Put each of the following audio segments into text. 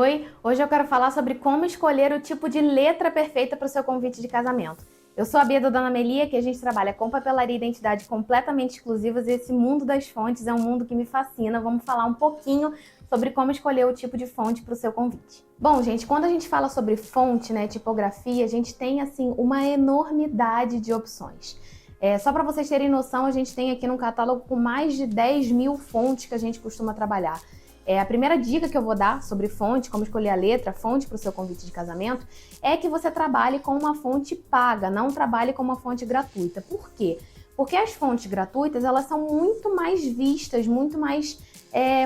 Oi! Hoje eu quero falar sobre como escolher o tipo de letra perfeita para o seu convite de casamento. Eu sou a Bia da Dona Melia, que a gente trabalha com papelaria e identidade completamente exclusivas e esse mundo das fontes é um mundo que me fascina. Vamos falar um pouquinho sobre como escolher o tipo de fonte para o seu convite. Bom, gente, quando a gente fala sobre fonte, né, tipografia, a gente tem assim uma enormidade de opções. Só para vocês terem noção, a gente tem aqui no catálogo com mais de 10 mil fontes que a gente costuma trabalhar. A primeira dica que eu vou dar sobre fonte, como escolher a letra, fonte para o seu convite de casamento, é que você trabalhe com uma fonte paga, não trabalhe com uma fonte gratuita. Por quê? Porque as fontes gratuitas, elas são muito mais vistas, muito mais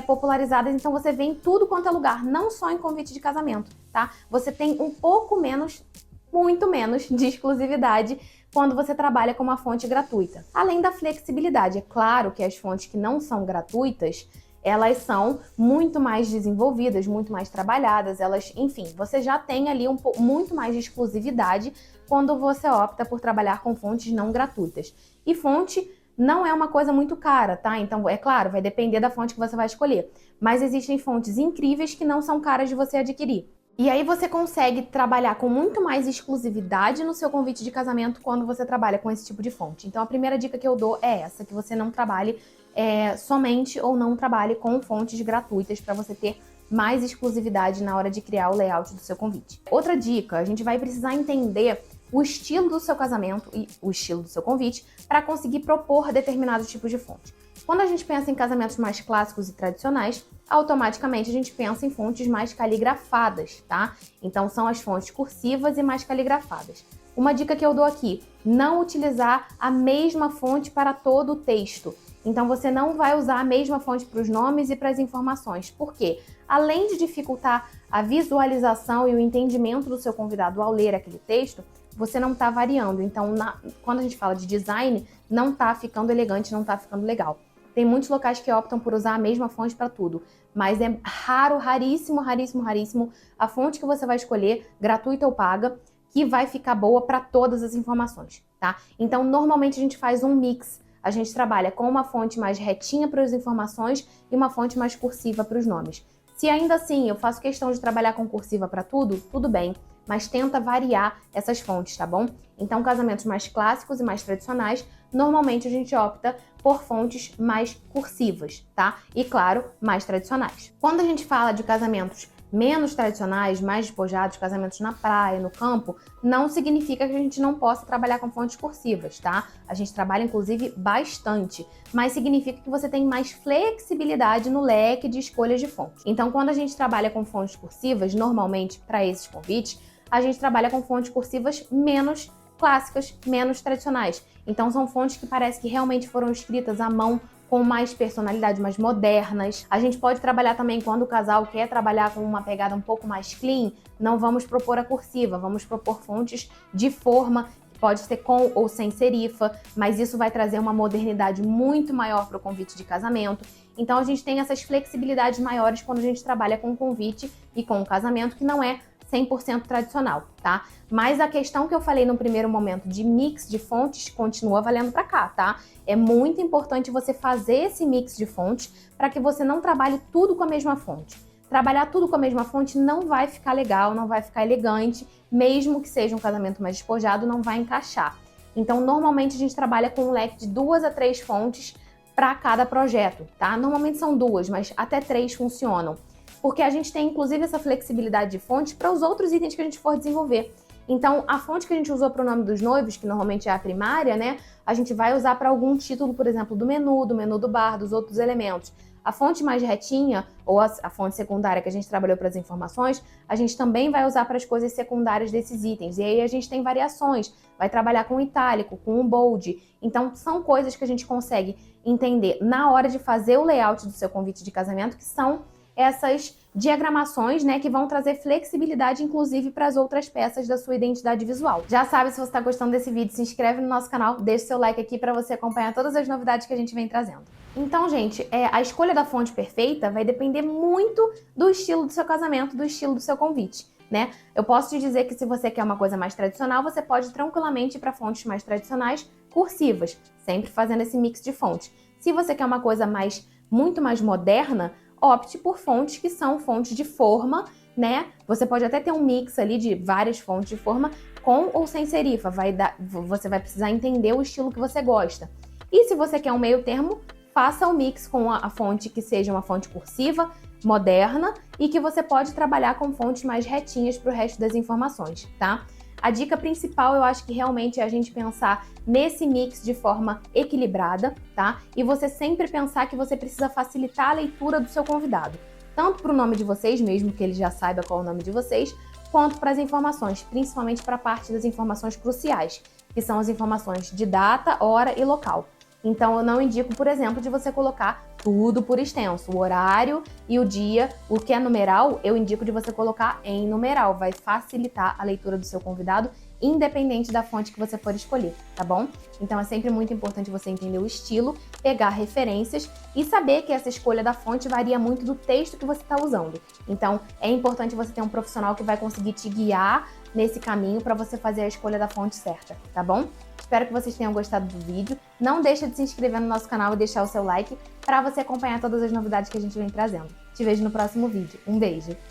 popularizadas, então você vê em tudo quanto é lugar, não só em convite de casamento, tá? Você tem um pouco menos, muito menos de exclusividade quando você trabalha com uma fonte gratuita. Além da flexibilidade, é claro que as fontes que não são gratuitas, elas são muito mais desenvolvidas, muito mais trabalhadas, enfim, você já tem ali muito mais de exclusividade quando você opta por trabalhar com fontes não gratuitas. E fonte não é uma coisa muito cara, tá? Então, é claro, vai depender da fonte que você vai escolher. Mas existem fontes incríveis que não são caras de você adquirir. E aí você consegue trabalhar com muito mais exclusividade no seu convite de casamento quando você trabalha com esse tipo de fonte. Então a primeira dica que eu dou é essa, que você não trabalhe somente ou não trabalhe com fontes gratuitas para você ter mais exclusividade na hora de criar o layout do seu convite. Outra dica, a gente vai precisar entender o estilo do seu casamento e o estilo do seu convite para conseguir propor determinados tipos de fonte. Quando a gente pensa em casamentos mais clássicos e tradicionais, automaticamente a gente pensa em fontes mais caligrafadas, tá? Então são as fontes cursivas e mais caligrafadas. Uma dica que eu dou aqui, não utilizar a mesma fonte para todo o texto. Então você não vai usar a mesma fonte para os nomes e para as informações. Por quê? Além de dificultar a visualização e o entendimento do seu convidado ao ler aquele texto, você não está variando. Então, quando a gente fala de design, não está ficando elegante, não está ficando legal. Tem muitos locais que optam por usar a mesma fonte para tudo, mas é raro, raríssimo, raríssimo, raríssimo a fonte que você vai escolher, gratuita ou paga, que vai ficar boa para todas as informações, tá? Então, normalmente a gente faz um mix. A gente trabalha com uma fonte mais retinha para as informações e uma fonte mais cursiva para os nomes. Se ainda assim eu faço questão de trabalhar com cursiva para tudo, tudo bem, mas tenta variar essas fontes, tá bom? Então, casamentos mais clássicos e mais tradicionais, normalmente a gente opta por fontes mais cursivas, tá? E, claro, mais tradicionais. Quando a gente fala de casamentos menos tradicionais, mais despojados, casamentos na praia, no campo, não significa que a gente não possa trabalhar com fontes cursivas, tá? A gente trabalha, inclusive, bastante, mas significa que você tem mais flexibilidade no leque de escolhas de fontes. Então, quando a gente trabalha com fontes cursivas, normalmente, para esses convites, a gente trabalha com fontes cursivas menos clássicas, menos tradicionais. Então, são fontes que parece que realmente foram escritas à mão, com mais personalidade, mais modernas. A gente pode trabalhar também quando o casal quer trabalhar com uma pegada um pouco mais clean, não vamos propor a cursiva, vamos propor fontes de forma, pode ser com ou sem serifa, mas isso vai trazer uma modernidade muito maior para o convite de casamento. Então a gente tem essas flexibilidades maiores quando a gente trabalha com o convite e com o casamento, que não é 100% tradicional, tá? Mas a questão que eu falei no primeiro momento de mix de fontes continua valendo para cá, tá? É muito importante você fazer esse mix de fontes para que você não trabalhe tudo com a mesma fonte. Trabalhar tudo com a mesma fonte não vai ficar legal, não vai ficar elegante, mesmo que seja um casamento mais despojado, não vai encaixar. Então, normalmente a gente trabalha com um leque de 2 a 3 fontes para cada projeto, tá? Normalmente são 2, mas até 3 funcionam. Porque a gente tem, inclusive, essa flexibilidade de fonte para os outros itens que a gente for desenvolver. Então, a fonte que a gente usou para o nome dos noivos, que normalmente é a primária, né? A gente vai usar para algum título, por exemplo, do menu do bar, dos outros elementos. A fonte mais retinha, ou a fonte secundária que a gente trabalhou para as informações, a gente também vai usar para as coisas secundárias desses itens. E aí a gente tem variações, vai trabalhar com itálico, com um bold. Então, são coisas que a gente consegue entender na hora de fazer o layout do seu convite de casamento, que são essas diagramações, né, que vão trazer flexibilidade, inclusive, para as outras peças da sua identidade visual. Já sabe, se você está gostando desse vídeo, se inscreve no nosso canal, deixa seu like aqui para você acompanhar todas as novidades que a gente vem trazendo. Então, gente, a escolha da fonte perfeita vai depender muito do estilo do seu casamento, do estilo do seu convite, né? Eu posso te dizer que se você quer uma coisa mais tradicional, você pode tranquilamente ir para fontes mais tradicionais, cursivas, sempre fazendo esse mix de fontes. Se você quer uma coisa muito mais moderna, opte por fontes que são fontes de forma né? Você pode até ter um mix ali de várias fontes de forma com ou sem serifa. Você vai precisar entender o estilo que você gosta. E se você quer um meio termo, faça o mix com a fonte que seja uma fonte cursiva, moderna e que você pode trabalhar com fontes mais retinhas para o resto das informações, tá? A dica principal, eu acho que realmente é a gente pensar nesse mix de forma equilibrada, tá? E você sempre pensar que você precisa facilitar a leitura do seu convidado, tanto para o nome de vocês, mesmo que ele já saiba qual é o nome de vocês, quanto para as informações, principalmente para a parte das informações cruciais, que são as informações de data, hora e local. Então, eu não indico, por exemplo, de você colocar tudo por extenso, o horário e o dia. O que é numeral, eu indico de você colocar em numeral. Vai facilitar a leitura do seu convidado, independente da fonte que você for escolher, tá bom? Então, é sempre muito importante você entender o estilo, pegar referências e saber que essa escolha da fonte varia muito do texto que você está usando. Então, é importante você ter um profissional que vai conseguir te guiar nesse caminho para você fazer a escolha da fonte certa, tá bom? Espero que vocês tenham gostado do vídeo. Não deixa de se inscrever no nosso canal e deixar o seu like para você acompanhar todas as novidades que a gente vem trazendo. Te vejo no próximo vídeo. Um beijo!